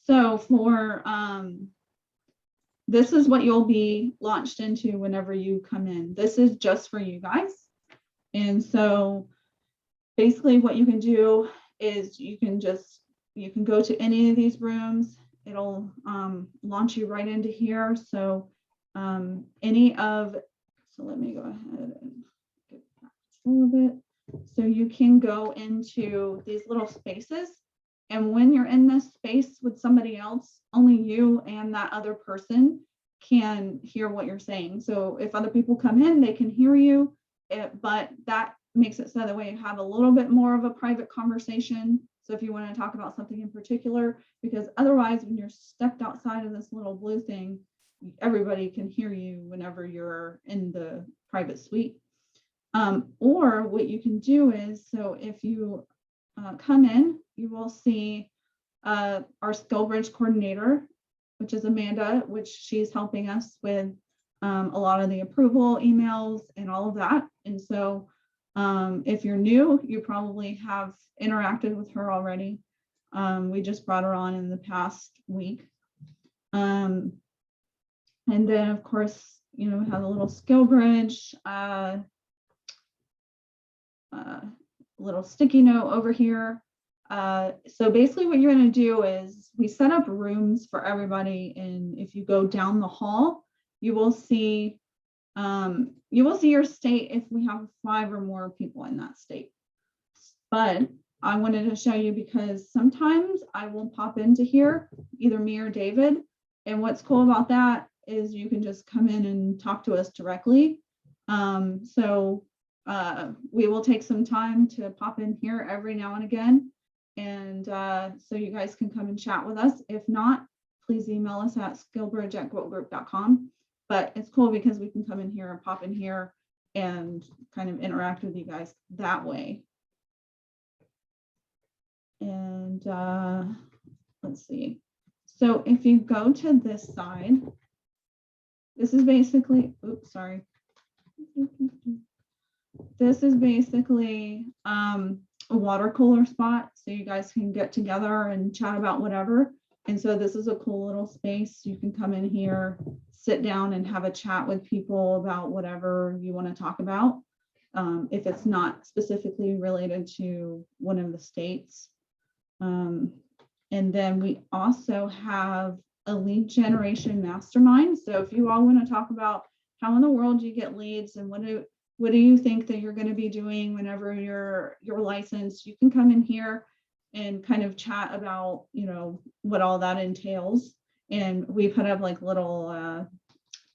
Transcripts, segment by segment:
So for this is what you'll be launched into whenever you come in. This is just for you guys. And so basically what you can do is you can go to any of these rooms. It'll launch you right into here. So so let me go ahead and get back a little bit. So you can go into these little spaces. And when you're in this space with somebody else, only you and that other person can hear what you're saying. So if other people come in, they can hear you, but that makes it so that way you have a little bit more of a private conversation. So if you want to talk about something in particular, because otherwise when you're stepped outside of this little blue thing, everybody can hear you whenever you're in the private suite. Or what you can do is, so if you come in, you will see our Skill Bridge coordinator, which is Amanda, which she's helping us with a lot of the approval emails and all of that. And so if you're new, you probably have interacted with her already. We just brought her on in the past week. And then of course, we have a little Skill Bridge, little sticky note over here. So basically what you're going to do is we set up rooms for everybody. And if you go down the hall, you will see your state if we have 5 or more people in that state. But I wanted to show you because sometimes I will pop into here, either me or David. And what's cool about that is you can just come in and talk to us directly. We will take some time to pop in here every now and again. And so you guys can come and chat with us. If not, please email us at skillbridge@quotegroup.com. But it's cool because we can come in here and pop in here and kind of interact with you guys that way. And let's see. So if you go to this side, this is basically, oops, sorry. This is basically a water cooler spot. So you guys can get together and chat about whatever. And so this is a cool little space. You can come in here, sit down and have a chat with people about whatever you want to talk about. If it's not specifically related to one of the states. And then we also have a lead generation mastermind. So if you all want to talk about how in the world you get leads and what do you think that you're going to be doing whenever you're licensed, you can come in here and kind of chat about, what all that entails. And we put up like little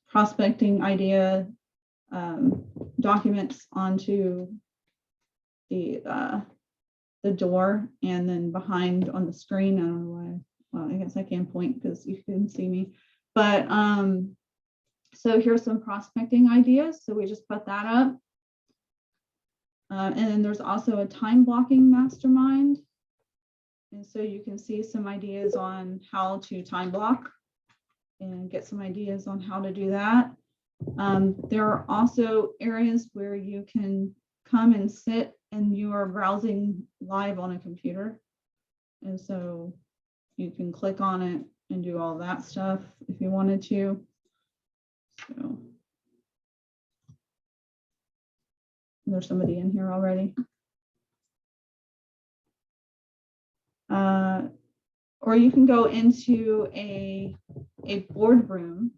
prospecting idea documents onto the door, and then behind on the screen. I don't know why. Well, I guess I can point because you can see me. But so here's some prospecting ideas. So we just put that up. And then there's also a time blocking mastermind. And so you can see some ideas on how to time block and get some ideas on how to do that. There are also areas where you can come and sit and you are browsing live on a computer. And so you can click on it and do all that stuff if you wanted to. So there's somebody in here already. Or you can go into a boardroom.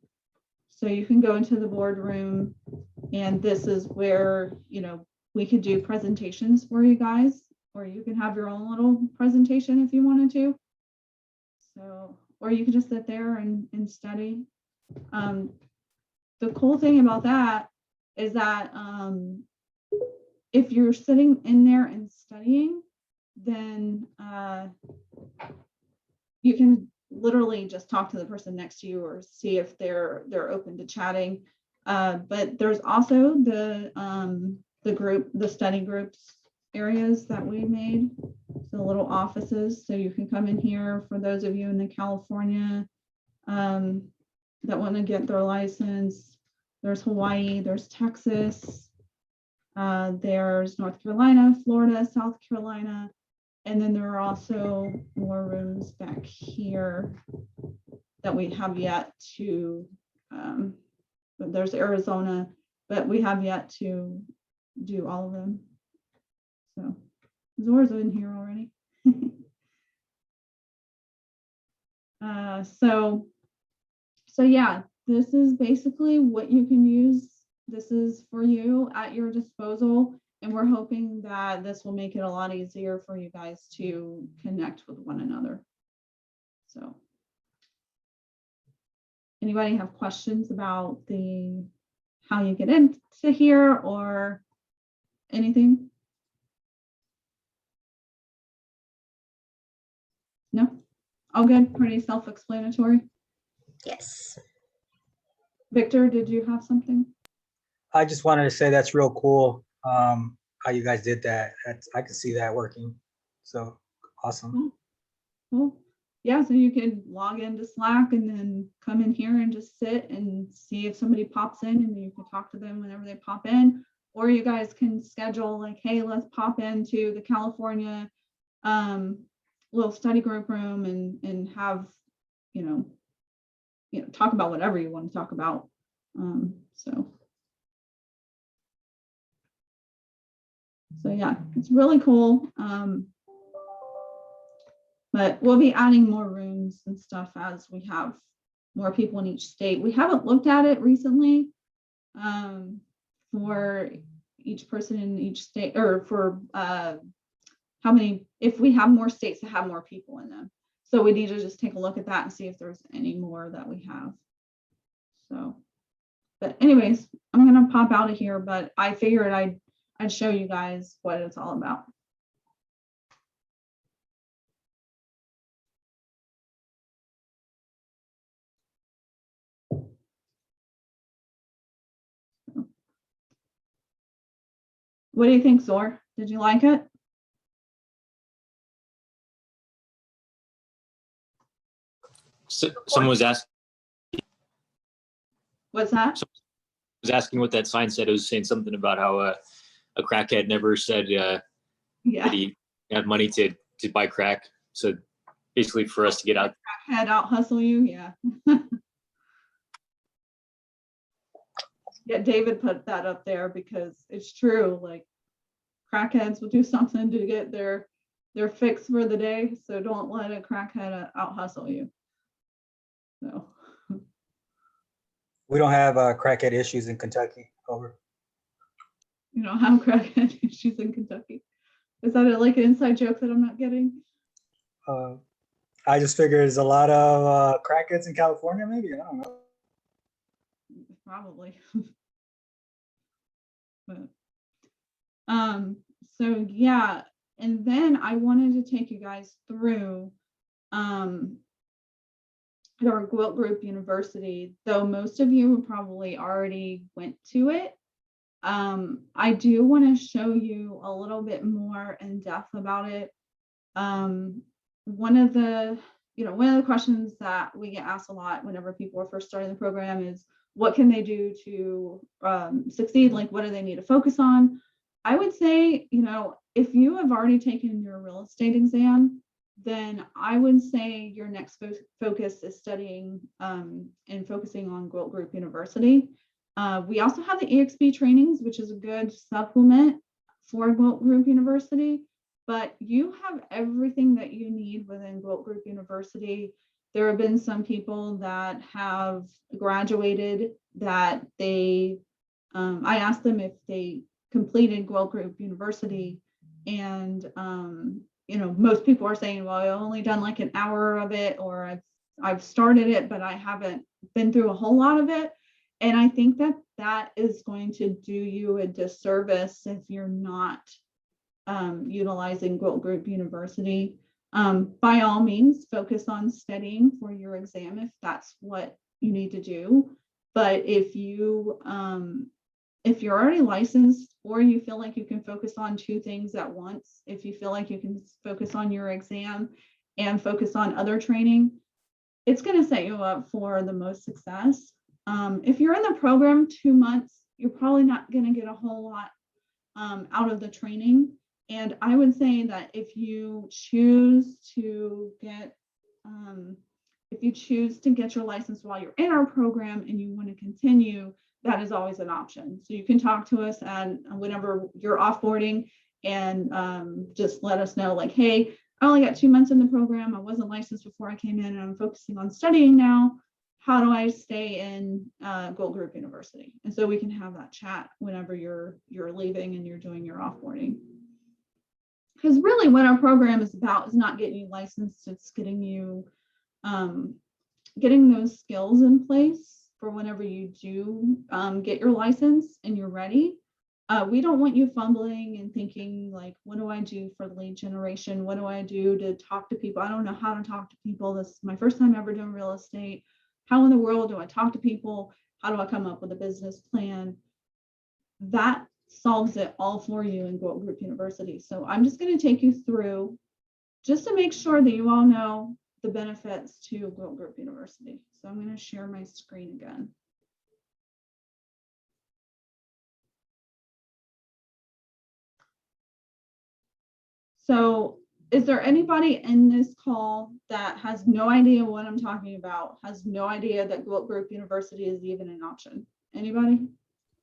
So you can go into the boardroom, and this is where, we could do presentations for you guys, or you can have your own little presentation if you wanted to. So, or you can just sit there and study. The cool thing about that is that if you're sitting in there and studying, then you can literally just talk to the person next to you or see if they're open to chatting. But there's also the study groups areas that we made, so little offices. So you can come in here for those of you in the California that want to get their license. There's Hawaii, there's Texas, there's North Carolina, Florida, South Carolina, And then there are also more rooms back here that we have yet to, there's Arizona, but we have yet to do all of them. So Zora's in here already. So yeah, this is basically what you can use. This is for you at your disposal. And we're hoping that this will make it a lot easier for you guys to connect with one another. So anybody have questions about how you get into here or anything? No? All good? Pretty self-explanatory? Yes. Victor, did you have something? I just wanted to say that's real cool. How you guys did that. I could see that working. So awesome. Cool. Yeah, so you can log into Slack and then come in here and just sit and see if somebody pops in, and you can talk to them whenever they pop in. Or you guys can schedule like, hey, let's pop into the California little study group room and have, you know, talk about whatever you want to talk about. So yeah, it's really cool. But we'll be adding more rooms and stuff as we have more people in each state. We haven't looked at it recently for each person in each state, or for how many, if we have more states that have more people in them. So we need to just take a look at that and see if there's any more that we have. So, but anyways, I'm gonna pop out of here, but I figured I'd show you guys what it's all about. What do you think, Zor? Did you like it? So, someone was asking. What's that? Someone was asking what that sign said. It was saying something about how a crackhead never said that he had money to buy crack. So basically, for us to get out. Crackhead out hustle you, yeah. Yeah, David put that up there because it's true. Like, crackheads will do something to get their fix for the day. So don't let a crackhead out hustle you. So We don't have crackhead issues in Kentucky. Over. you don't have crackhead issues in Kentucky. Is that like an inside joke that I'm not getting? I just figured there's a lot of crackheads in California, maybe. I don't know. Probably. But so yeah, and then I wanted to take you guys through our Quilt Group University, though most of you probably already went to it. I do want to show you a little bit more in depth about it. One of the questions that we get asked a lot whenever people are first starting the program is, what can they do to succeed? Like, what do they need to focus on? I would say, if you have already taken your real estate exam, then I would say your next focus is studying and focusing on Quilt Group University. We also have the EXP trainings, which is a good supplement for Quilt Group University, but you have everything that you need within Quilt Group University. There have been some people that have graduated that I asked them if they completed Quilt Group University, and most people are saying, well, I've only done like an hour of it, or I've started it, but I haven't been through a whole lot of it. And I think that is going to do you a disservice if you're not utilizing Quilt Group University. By all means, focus on studying for your exam if that's what you need to do. But if you're already licensed, or you feel like you can focus on two things at once, if you feel like you can focus on your exam and focus on other training, it's going to set you up for the most success. If you're in the program 2 months, you're probably not going to get a whole lot out of the training. And I would say that if you choose to get your license while you're in our program and you want to continue, that is always an option. So you can talk to us and whenever you're offboarding and just let us know like, hey, I only got 2 months in the program. I wasn't licensed before I came in and I'm focusing on studying now. How do I stay in Gold Group University? And so we can have that chat whenever you're leaving and you're doing your offboarding. Because really what our program is about is not getting you licensed, it's getting you getting those skills in place for whenever you do get your license and you're ready. We don't want you fumbling and thinking like, what do I do for lead generation? What do I do to talk to people? I don't know how to talk to people. This is my first time ever doing real estate. How in the world do I talk to people? How do I come up with a business plan? That solves it all for you in Gold Group University. So I'm just going to take you through just to make sure that you all know the benefits to Gold Group University. So I'm going to share my screen again. So is there anybody in this call that has no idea what I'm talking about, has no idea that Gold Group University is even an option? Anybody?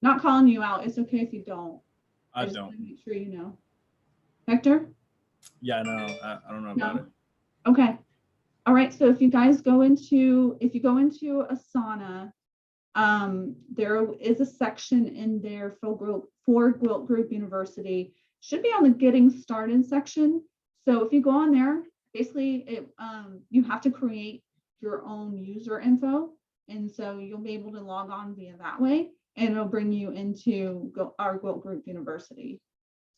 Not calling you out. It's okay if you don't. I just don't. want to make sure you know. Hector? Yeah, no, I don't know about it. Okay. All right. So if you guys go into, Asana, there is a section in there for Gold Group University. Should be on the getting started section. So if you go on there, basically you have to create your own user info. And so you'll be able to log on via that way and it'll bring you into our Gold Group University.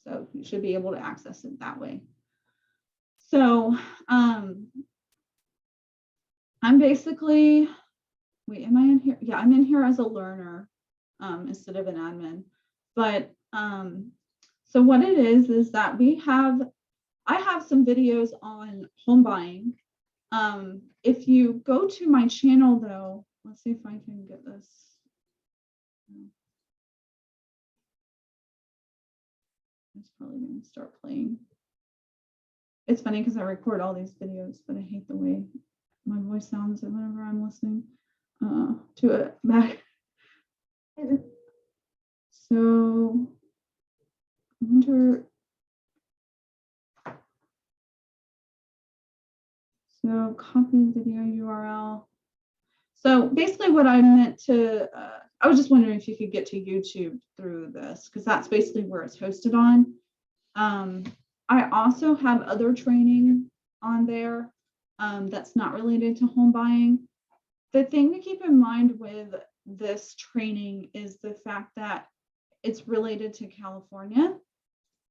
So you should be able to access it that way. So I'm basically, wait, am I in here? Yeah, I'm in here as a learner instead of an admin. But so what it is that I have some videos on home buying. If you go to my channel though, let's see if I can get this. It's probably going to start playing. It's funny because I record all these videos, but I hate the way my voice sounds whenever I'm listening to it back. So enter. So copy video URL. So basically what I meant to, I was just wondering if you could get to YouTube through this, because that's basically where it's hosted on. I also have other training on there that's not related to home buying. The thing to keep in mind with this training is the fact that it's related to California.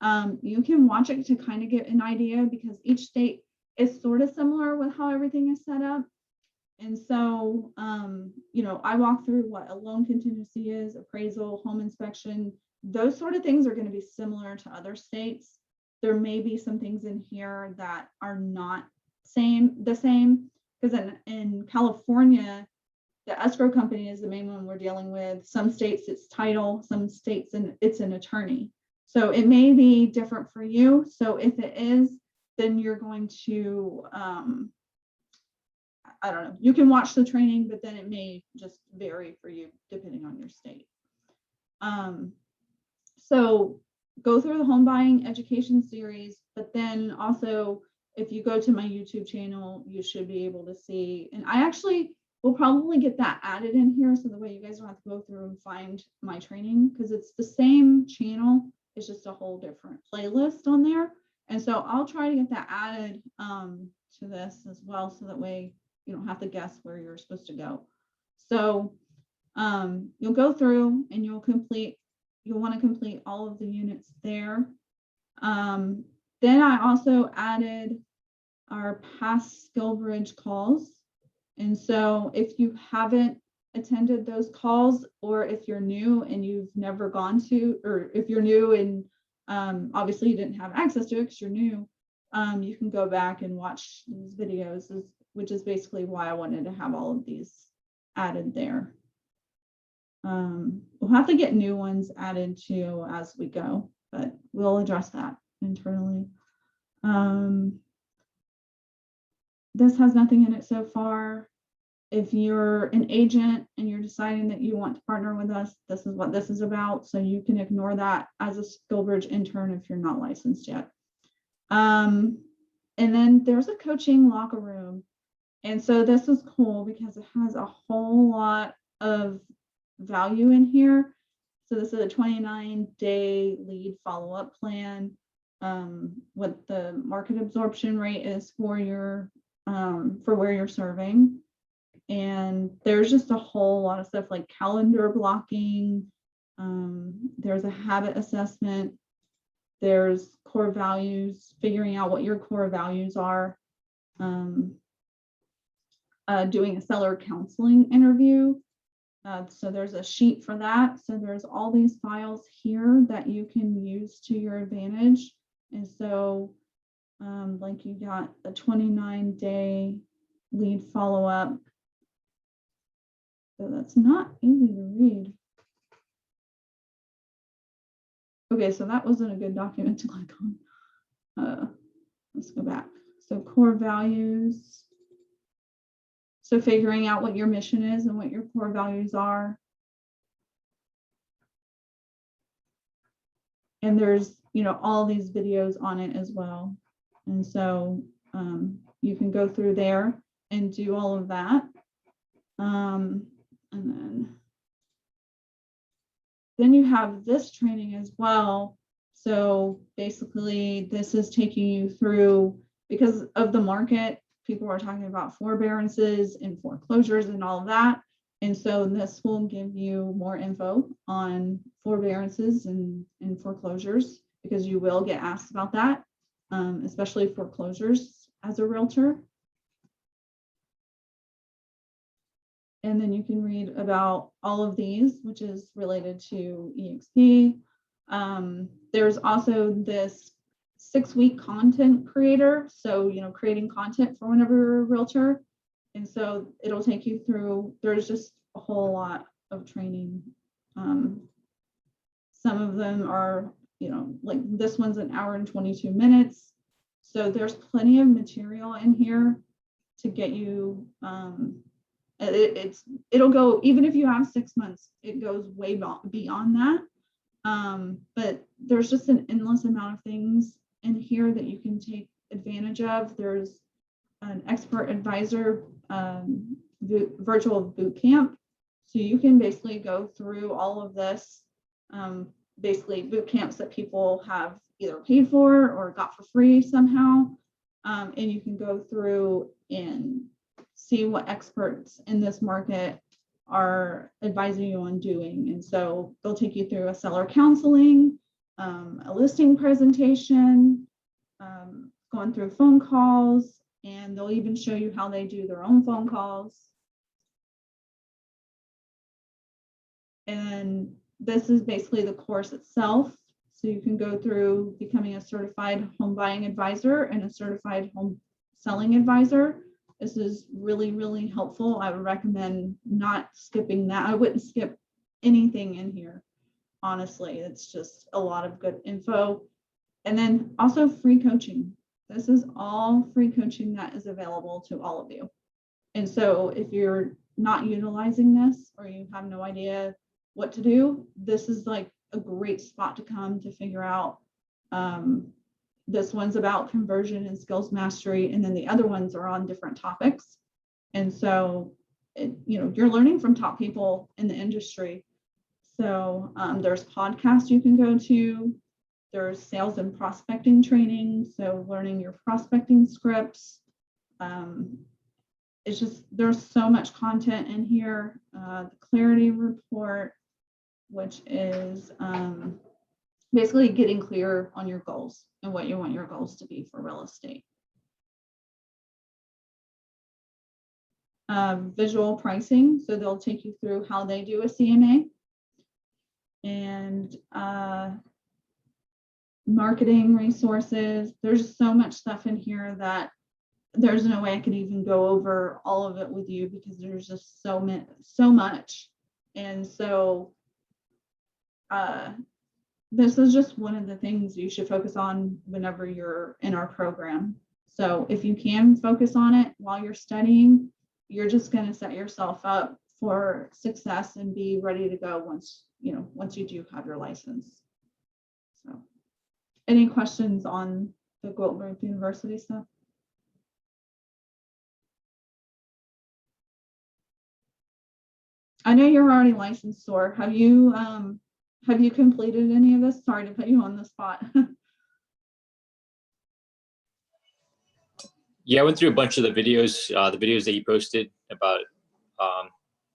You can watch it to kind of get an idea because each state is sort of similar with how everything is set up. And so, you know, I walk through what a loan contingency is, appraisal, home inspection, those sort of things are going to be similar to other states. There may be some things in here that are not the same, because in California, the escrow company is the main one we're dealing with. Some states it's title, some states it's an attorney. So it may be different for you. So if it is, then you're going to, I don't know, you can watch the training, but then it may just vary for you depending on your state. So go through the home buying education series, but then also if you go to my YouTube channel, you should be able to see, and I actually will probably get that added in here so the way you guys don't have to go through and find my training, because it's the same channel, it's just a whole different playlist on there. And so I'll try to get that added to this as well, so that way you don't have to guess where you're supposed to go. So you'll go through and you'll want to complete all of the units there. Then I also added our past SkillBridge calls. And so if you haven't attended those calls, or if you're new and you've never gone to, or if you're new and obviously you didn't have access to it because you're new, you can go back and watch these videos, which is basically why I wanted to have all of these added there. We'll have to get new ones added too as we go, but we'll address that internally. This has nothing in it so far. If you're an agent and you're deciding that you want to partner with us, this is what this is about. So you can ignore that as a SkillBridge intern if you're not licensed yet. And then there's a coaching locker room. And so this is cool because it has a whole lot of value in here. So this is a 29-day lead follow-up plan. What the market absorption rate is for your for where you're serving. And there's just a whole lot of stuff like calendar blocking. There's a habit assessment. There's core values, figuring out what your core values are. Doing a seller counseling interview. So there's a sheet for that. So there's all these files here that you can use to your advantage. And so like you got a 29-day lead follow-up. So that's not easy to read. Okay, so that wasn't a good document to click on. Let's go back. So core values. So figuring out what your mission is and what your core values are. And there's, you know, all these videos on it as well. And so you can go through there and do all of that. And then you have this training as well. So basically this is taking you through, because of the market, people are talking about forbearances and foreclosures and all of that. And so this will give you more info on forbearances and foreclosures, because you will get asked about that, especially foreclosures as a realtor. And then you can read about all of these, which is related to EXP. There's also this 6-week content creator. So, you know, creating content for whenever you're a realtor. And so it'll take you through, there's just a whole lot of training. Some of them are, you know, like this one's an hour and 22 minutes. So there's plenty of material in here to get you, it'll go, even if you have 6 months, it goes way beyond that. But there's just an endless amount of things in here that you can take advantage of. There's an expert advisor virtual boot camp. So you can basically go through all of this, basically boot camps that people have either paid for or got for free somehow. And you can go through and see what experts in this market are advising you on doing. And so they'll take you through a seller counseling, a listing presentation, going through phone calls, and they'll even show you how they do their own phone calls. And this is basically the course itself. So you can go through becoming a certified home buying advisor and a certified home selling advisor. This is really, really helpful. I would recommend not skipping that. I wouldn't skip anything in here, honestly. It's just a lot of good info. And then also free coaching. This is all free coaching that is available to all of you. And so if you're not utilizing this or you have no idea what to do, this is like a great spot to come to figure out. This one's about conversion and skills mastery, and then the other ones are on different topics. And so, you know, you're learning from top people in the industry. So there's podcasts you can go to. There's sales and prospecting training. So learning your prospecting scripts. It's just, there's so much content in here. The clarity report, which is basically getting clear on your goals and what you want your goals to be for real estate. Visual pricing, so they'll take you through how they do a CMA. And marketing resources. There's so much stuff in here that there's no way I could even go over all of it with you, because there's just so much. And so this is just one of the things you should focus on whenever you're in our program. So if you can focus on it while you're studying, you're just going to set yourself up for success and be ready to go once you do have your license. So any questions on the Gold Group University stuff? I know you're already licensed, Sor. Have you completed any of this? Sorry to put you on the spot. Yeah, I went through a bunch of the videos that you posted about.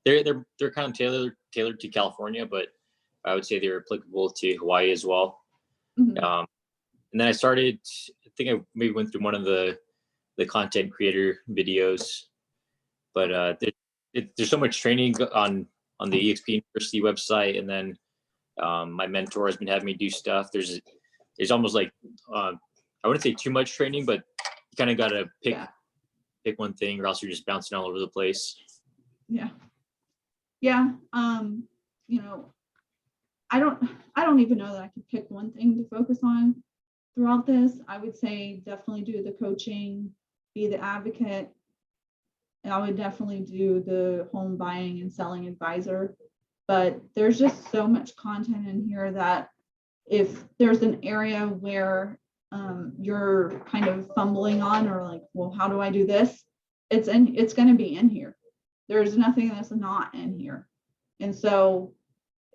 They're kind of tailored to California, but I would say they're applicable to Hawaii as well. Mhm. And then I think I maybe went through one of the content creator videos, but there's so much training on the EXP University website, and then my mentor has been having me do stuff. There's almost like I wouldn't say too much training, but you kind of got to pick one thing, or else you're just bouncing all over the place. Yeah. I don't even know that I could pick one thing to focus on throughout this. I would say definitely do the coaching, be the advocate. And I would definitely do the home buying and selling advisor. But there's just so much content in here that if there's an area where you're kind of fumbling on, or like, well, how do I do this? It's going to be in here. There's nothing that's not in here. And so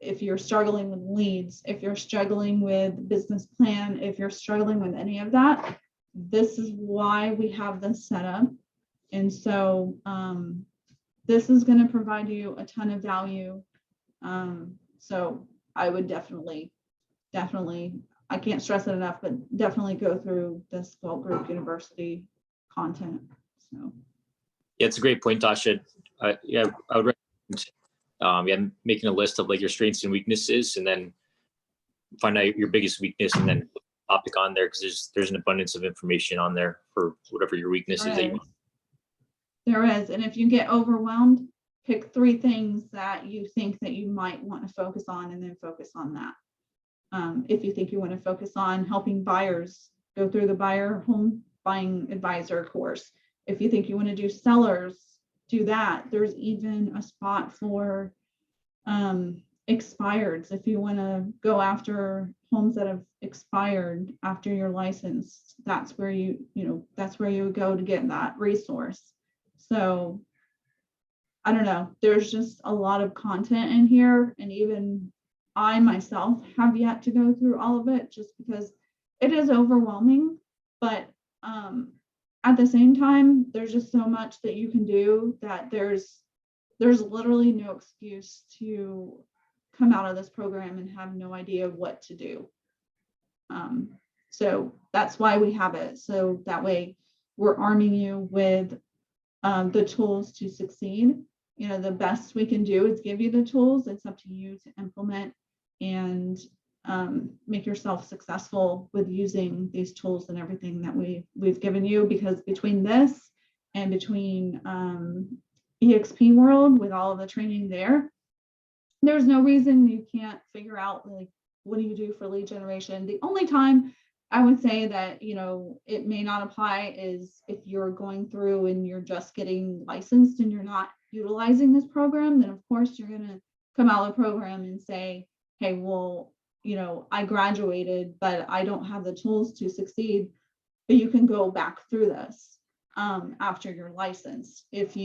if you're struggling with leads, if you're struggling with business plan, if you're struggling with any of that, this is why we have this set up. And so this is going to provide you a ton of value. So I would definitely, I can't stress it enough, but definitely go through this Gold Group University content. So yeah, it's a great point, Tasha. Yeah, I would recommend making a list of like your strengths and weaknesses, and then find out your biggest weakness, and then put a topic on there, because there's an abundance of information on there for whatever your weakness is that you want. There is, and if you get overwhelmed, pick 3 things that you think that you might want to focus on, and then focus on that. If you think you want to focus on helping buyers, go through the buyer home buying advisor course. If you think you want to do sellers, do that. There's even a spot for expireds. If you want to go after homes that have expired after your license, that's where you would go to get that resource. So I don't know, there's just a lot of content in here, and even I myself have yet to go through all of it, just because it is overwhelming. But at the same time, there's just so much that you can do that there's literally no excuse to come out of this program and have no idea what to do. So that's why we have it. So that way we're arming you with the tools to succeed. The best we can do is give you the tools. It's up to you to implement and make yourself successful with using these tools and everything that we've given you, because between this and between EXP World, with all of the training there's no reason you can't figure out, like, what do you do for lead generation. The only time I would say that, it may not apply is if you're going through and you're just getting licensed and you're not utilizing this program, then of course you're going to come out of the program and say, hey, well, I graduated, but I don't have the tools to succeed. But you can go back through this after your license. If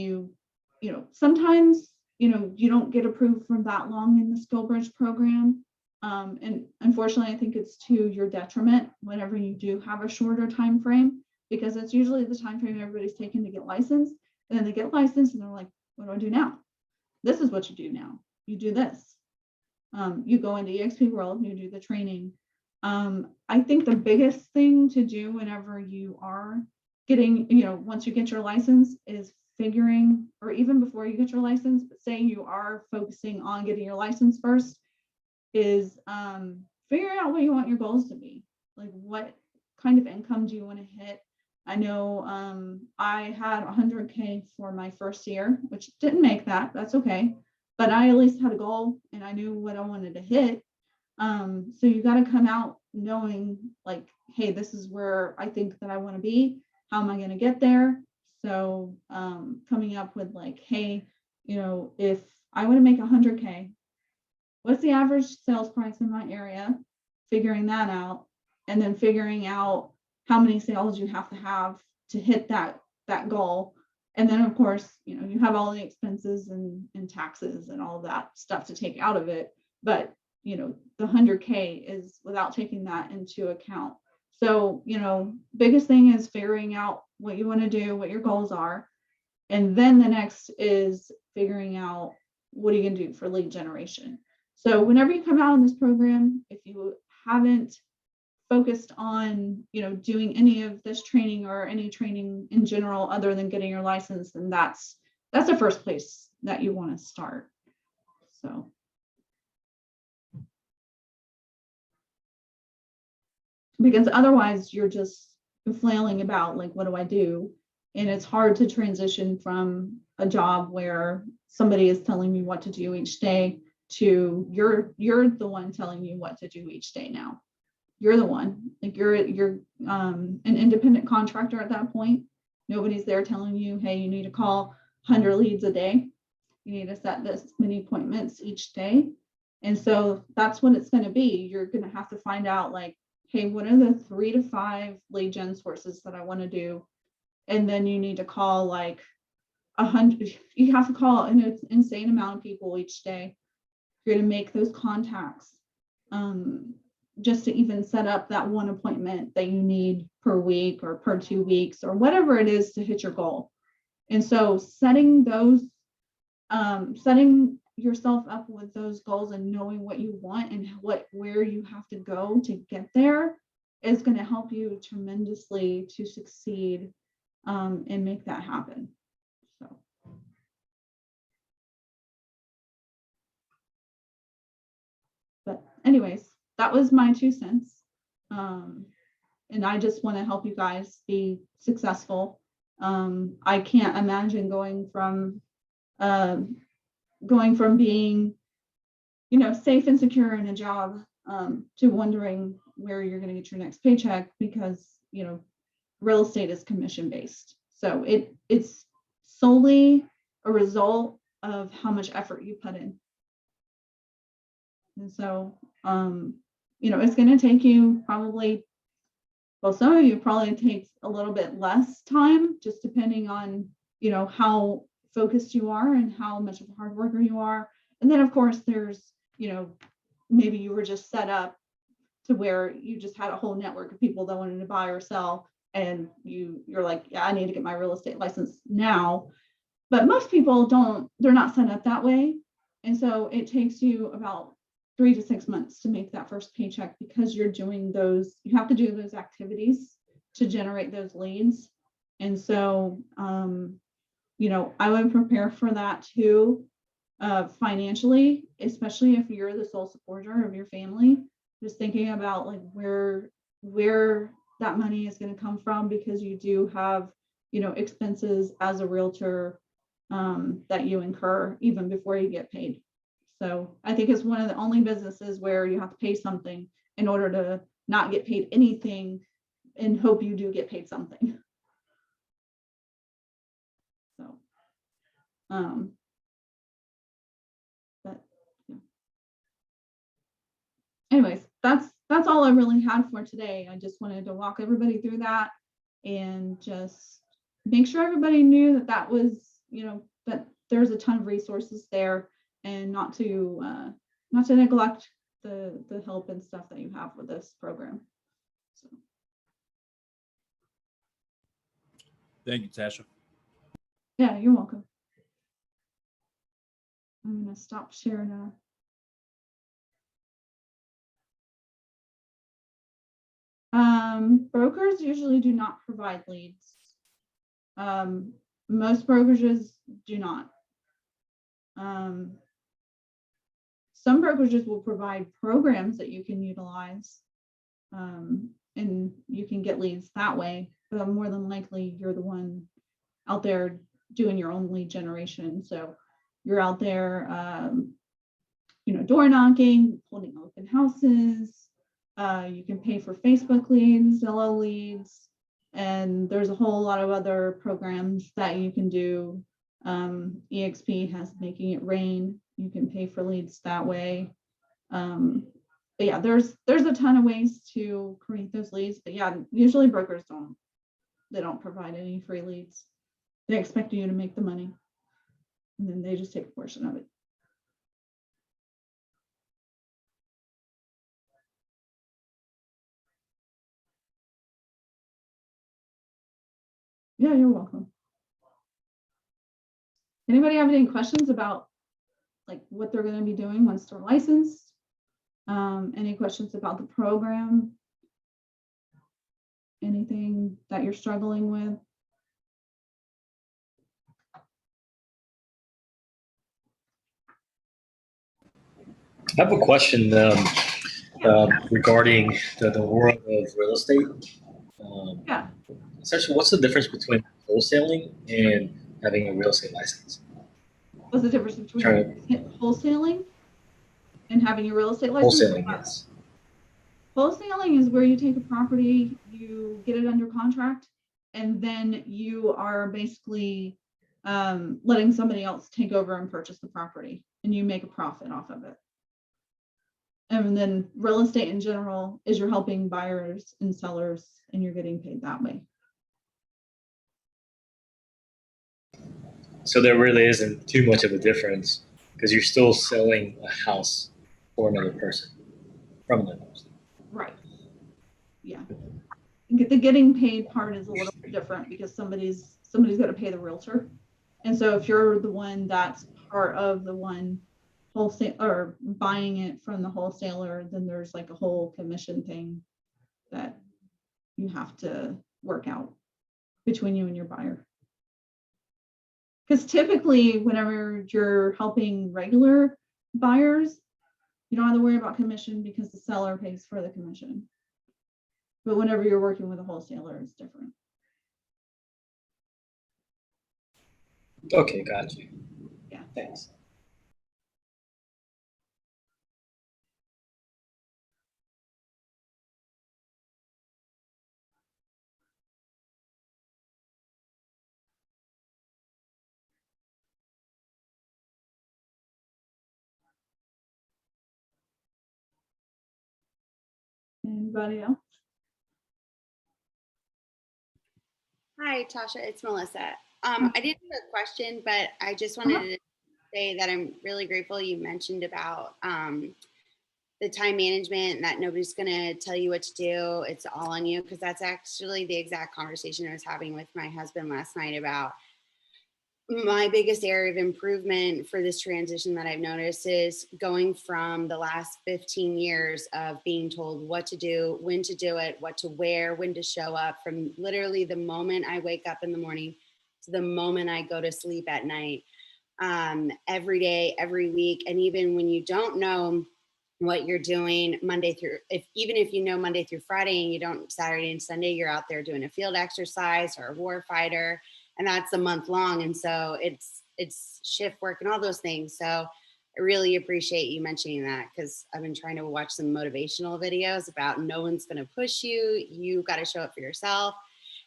sometimes, you don't get approved for that long in the Skill Bridge program. And unfortunately, I think it's to your detriment whenever you do have a shorter time frame, because it's usually the time frame everybody's taken to get licensed. And then they get licensed and they're like, what do I do now? This is what you do now. You do this. You go into EXP World and you do the training. I think the biggest thing to do whenever you are getting, once you get your license, is figuring, or even before you get your license, but say you are focusing on getting your license first, is figuring out what you want your goals to be. Like, what kind of income do you want to hit? I know I had 100K for my first year, which didn't make that. That's okay. But I at least had a goal and I knew what I wanted to hit. So you got to come out knowing like, hey, this is where I think that I want to be. How am I going to get there? So coming up with like, hey, you know, if I want to make 100K, what's the average sales price in my area? Figuring that out, and then figuring out how many sales you have to hit that goal. And then of course, you know, you have all the expenses and taxes and all of that stuff to take out of it. But you know, the 100K is without taking that into account. So, you know, biggest thing is figuring out what you want to do, what your goals are. And then the next is figuring out what are you going to do for lead generation. So whenever you come out in this program, if you haven't focused on, you know, doing any of this training or any training in general, other than getting your license, then that's the first place that you want to start. So. Because otherwise you're just flailing about like, what do I do? And it's hard to transition from a job where somebody is telling you what to do each day to you're the one telling you what to do each day now. You're the one, like you're an independent contractor at that point. Nobody's there telling you, hey, you need to call 100 leads a day. You need to set this many appointments each day. And so that's what it's going to be. You're going to have to find out like, hey, what are the 3 to 5 lead gen sources that I want to do? And then you need to call like 100, you have to call an insane amount of people each day. You're going to make those contacts just to even set up that one appointment that you need per week or per 2 weeks or whatever it is to hit your goal. And so setting yourself up with those goals and knowing what you want and where you have to go to get there is going to help you tremendously to succeed and make that happen. So. But anyways, that was my 2 cents. And I just want to help you guys be successful. I can't imagine going from being, you know, safe and secure in a job to wondering where you're going to get your next paycheck, because, you know, real estate is commission based. So it's solely a result of how much effort you put in. And so, you know, it's going to take you probably, well, some of you probably takes a little bit less time, just depending on, you know, how focused you are and how much of a hard worker you are. And then of course there's, you know, maybe you were just set up to where you just had a whole network of people that wanted to buy or sell, and you're like, yeah, I need to get my real estate license now. But most people don't, they're not set up that way. And so it takes you about 3 to 6 months to make that first paycheck, because you're doing those, you have to do those activities to generate those leads. And so, you know, I would prepare for that too, financially, especially if you're the sole supporter of your family, just thinking about like where that money is going to come from, because you do have, you know, expenses as a realtor that you incur even before you get paid. So I think it's one of the only businesses where you have to pay something in order to not get paid anything and hope you do get paid something. So, but yeah. Anyways, that's all I really had for today. I just wanted to walk everybody through that and just make sure everybody knew that that was, you know, that there's a ton of resources there, and not to neglect the help and stuff that you have with this program. So. Thank you, Tasha. Yeah, you're welcome. I'm gonna stop sharing now. Brokers usually do not provide leads. Most brokerages do not. Some brokerages will provide programs that you can utilize, and you can get leads that way, but more than likely you're the one out there doing your own lead generation. So you're out there, you know, door knocking, holding open houses. You can pay for Facebook leads, Zillow leads, and there's a whole lot of other programs that you can do. EXP has Making It Rain. You can pay for leads that way. But yeah, there's a ton of ways to create those leads. But yeah, usually brokers don't provide any free leads. They expect you to make the money, and then they just take a portion of it. Yeah, you're welcome. Anybody have any questions about like what they're going to be doing once they're licensed? Any questions about the program? Anything that you're struggling with? I have a question regarding the world of real estate. Yeah. Essentially, what's the difference between wholesaling and having a real estate license? What's the difference between wholesaling and having your real estate license? Wholesaling, yes. Wholesaling is where you take a property, you get it under contract, and then you are basically letting somebody else take over and purchase the property, and you make a profit off of it. And then real estate in general is you're helping buyers and sellers, and you're getting paid that way. So there really isn't too much of a difference because you're still selling a house for another person, from another person. Right. Yeah. The getting paid part is a little bit different because somebody's got to pay the realtor. And so if you're the one that's part of the one wholesale or buying it from the wholesaler, then there's like a whole commission thing that you have to work out between you and your buyer. Because typically whenever you're helping regular buyers, you don't have to worry about commission because the seller pays for the commission. But whenever you're working with a wholesaler, it's different. Okay, got you. Yeah. Thanks. Anybody else? Hi, Tasha, it's Melissa. I didn't have a question, but I just wanted to say that I'm really grateful you mentioned about the time management and that nobody's going to tell you what to do. It's all on you, because that's actually the exact conversation I was having with my husband last night about my biggest area of improvement for this transition that I've noticed is going from the last 15 years of being told what to do, when to do it, what to wear, when to show up, from literally the moment I wake up in the morning to the moment I go to sleep at night, every day, every week. And even when you don't know what you're doing Monday through, even if you know Monday through Friday and you don't Saturday and Sunday, you're out there doing a field exercise or a war fighter. And that's a month long. And so it's shift work and all those things. So I really appreciate you mentioning that, because I've been trying to watch some motivational videos about no one's going to push you. You got to show up for yourself.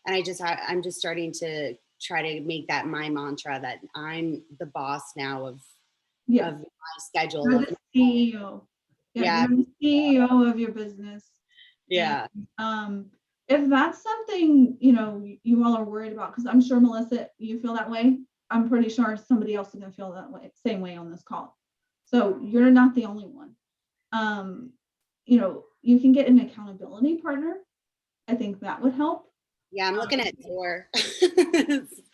And I'm just starting to try to make that my mantra, that I'm the boss now of my schedule. You're the CEO. Yeah. You're the CEO of your business. Yeah. And, if that's something, you all are worried about, because I'm sure, Melissa, you feel that way. I'm pretty sure somebody else is going to feel that way, same way on this call. So you're not the only one. You can get an accountability partner. I think that would help. Yeah, I'm looking at Tor.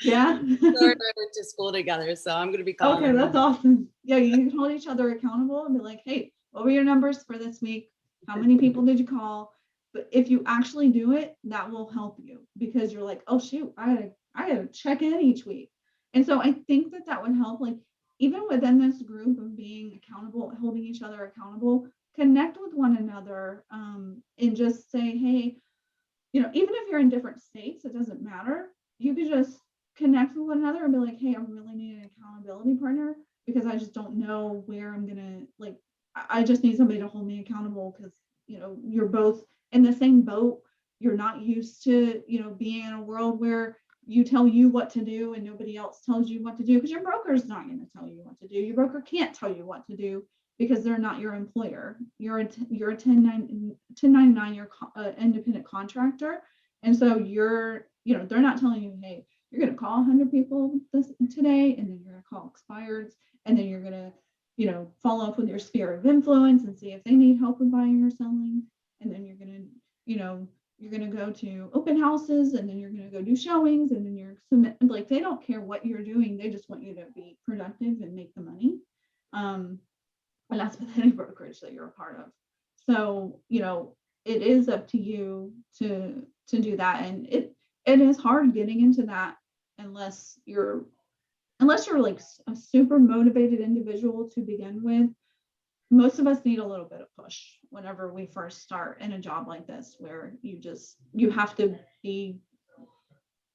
Yeah. Tor and I went to school together, so I'm going to be calling Okay, that's awesome. Yeah, you can hold each other accountable and be like, hey, what were your numbers for this week? How many people did you call? But if you actually do it, that will help you, because you're like, oh shoot, I gotta check in each week. And so I think that would help, like even within this group of being accountable, holding each other accountable, connect with one another, and just say, hey, even if you're in different states, it doesn't matter. You could just connect with one another and be like, hey, I really need an accountability partner, because I just don't know where I'm gonna, like, I just need somebody to hold me accountable because, you know, you're both in the same boat. You're not used to, you know, being in a world where you tell you what to do and nobody else tells you what to do, because your broker is not going to tell you what to do. Your broker can't tell you what to do because they're not your employer. You're a 1099, you're independent contractor. And so you're, you know, they're not telling you, hey, you're going to call 100 people today, and then you're going to call expireds, and then you're going to, you know, follow up with your sphere of influence and see if they need help with buying or selling. And then you're going to, you know, you're going to go to open houses, and then you're going to go do showings, and then you're submit, like, they don't care what you're doing. They just want you to be productive and make the money. And that's with any brokerage that you're a part of. So, you know, it is up to you to do that. And it is hard getting into that unless you're like a super motivated individual to begin with. Most of us need a little bit of push whenever we first start in a job like this, where you have to be,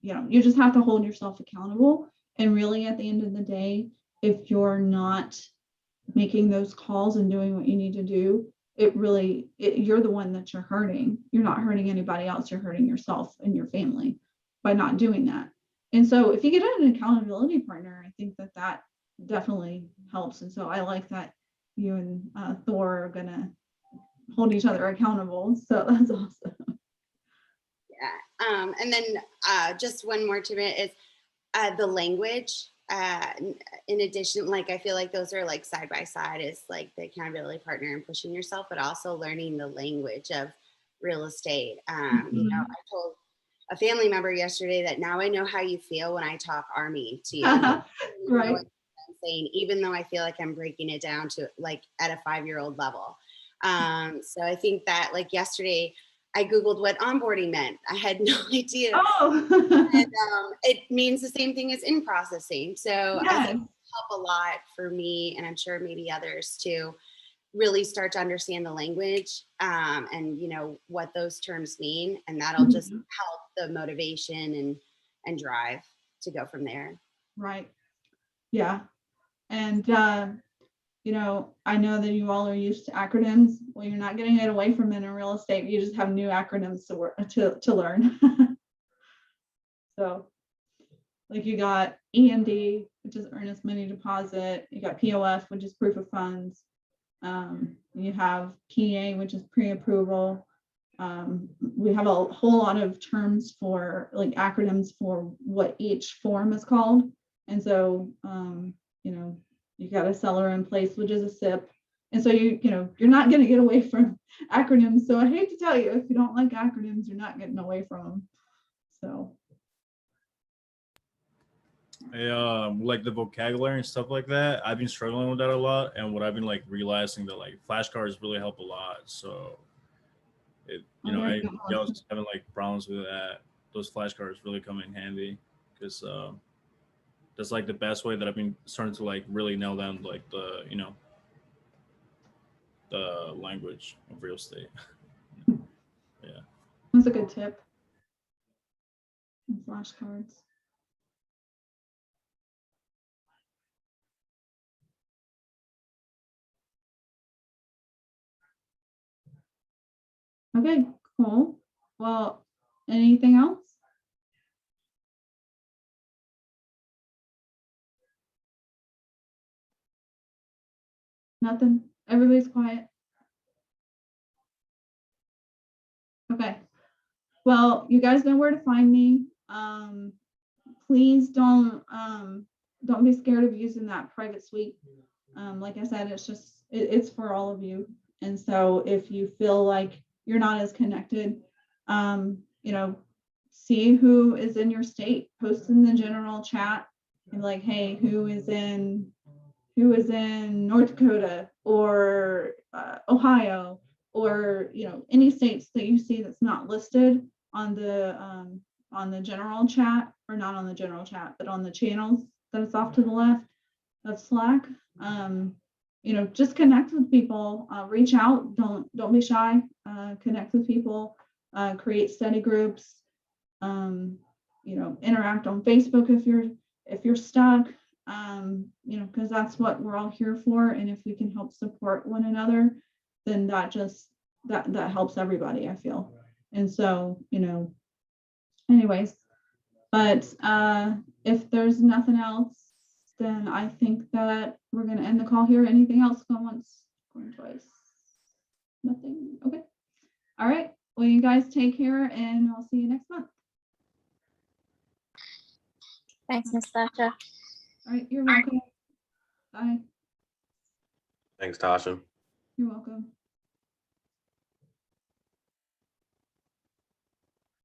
you know, you just have to hold yourself accountable. And really, at the end of the day, if you're not making those calls and doing what you need to do, you're the one that you're hurting. You're not hurting anybody else. You're hurting yourself and your family by not doing that. And so if you get an accountability partner, I think that definitely helps. And so I like that you and Thor are going to hold each other accountable. So that's awesome. Yeah. And then just one more tidbit is the language. In addition, like, I feel like those are like side by side, is like the accountability partner and pushing yourself, but also learning the language of real estate. You know, I told a family member yesterday that now I know how you feel when I talk Army to you. Right. What I'm saying, even though I feel like I'm breaking it down to like at a 5-year-old level. So I think that, like, yesterday I Googled what onboarding meant. I had no idea. Oh. And it means the same thing as in processing. So Yes. I think it help a lot for me, and I'm sure maybe others, to really start to understand the language and, you know, what those terms mean. And that'll just help the motivation and drive to go from there. Right. Yeah. And, you know, I know that you all are used to acronyms. Well, you're not getting it away from it in real estate. You just have new acronyms to learn. So, like, you got EMD, which is earnest money deposit. You got POF, which is proof of funds. You have PA, which is pre-approval. We have a whole lot of terms for, like, acronyms for what each form is called. And so, you know, you got a seller in place, which is a SIP. And so you know, you're not going to get away from acronyms. So I hate to tell you, if you don't like acronyms, you're not getting away from them. So. Like the vocabulary and stuff like that, I've been struggling with that a lot. And what I've been like realizing that like flashcards really help a lot. So I was having like problems with that. Those flashcards really come in handy because that's like the best way that I've been starting to like really nail down like the, you know, the language of real estate. Yeah. That's a good tip. Flashcards. Okay, cool. Well, anything else? Nothing. Everybody's quiet. Okay. Well, you guys know where to find me. Please don't be scared of using that private suite. Like I said, it's for all of you. And so if you feel like you're not as connected, you know, see who is in your state, post in the general chat and like, hey, who is in North Dakota or Ohio, or, you know, any states that you see that's not listed on the general chat, or not on the general chat, but on the channels that it's off to the left of Slack. You know, just connect with people, reach out, don't be shy, connect with people, create study groups, you know, interact on Facebook if you're stuck. you know, because that's what we're all here for. And if we can help support one another, then that just, that helps everybody, I feel. And so, you know, anyways, but if there's nothing else, then I think that we're going to end the call here. Anything else? Going once, going twice? Nothing? Okay. All right. Well, you guys take care, and I'll see you next month. Thanks, Miss Tasha. All right. You're welcome. Bye. Thanks, Tasha. You're welcome.